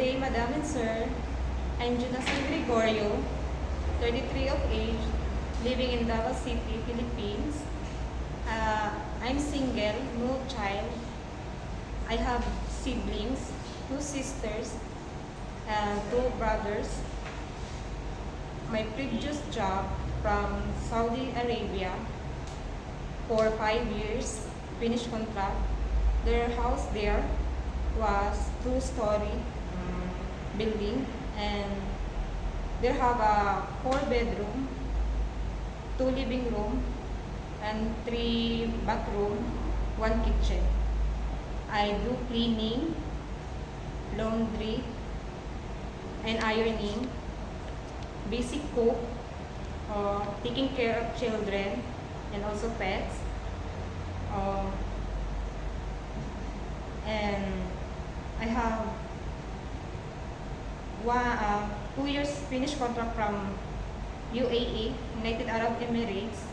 day, Madam and Sir. I'm Juna San Gregorio, 33 of age, living in Davao City, Philippines. I'm single, no child. I have siblings, 2 sisters, and 2 brothers. My previous job from Saudi Arabia for 5 years, finished contract. Their house there was 2-story building, and they have a 4 bedroom, 2 living room, and 3 bathroom, 1 kitchen. I do cleaning, laundry, and ironing, basic cook, taking care of children and also pets. And I have 2 years finished contract from UAE, United Arab Emirates.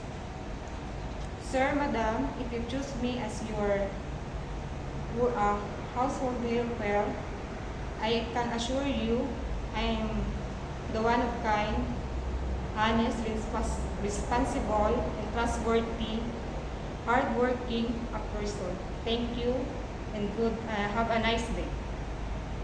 Sir, Madam, if you choose me as your household helper, I can assure you I am the one of kind, honest, responsible, and trustworthy, hardworking a person. Thank you and have a nice day.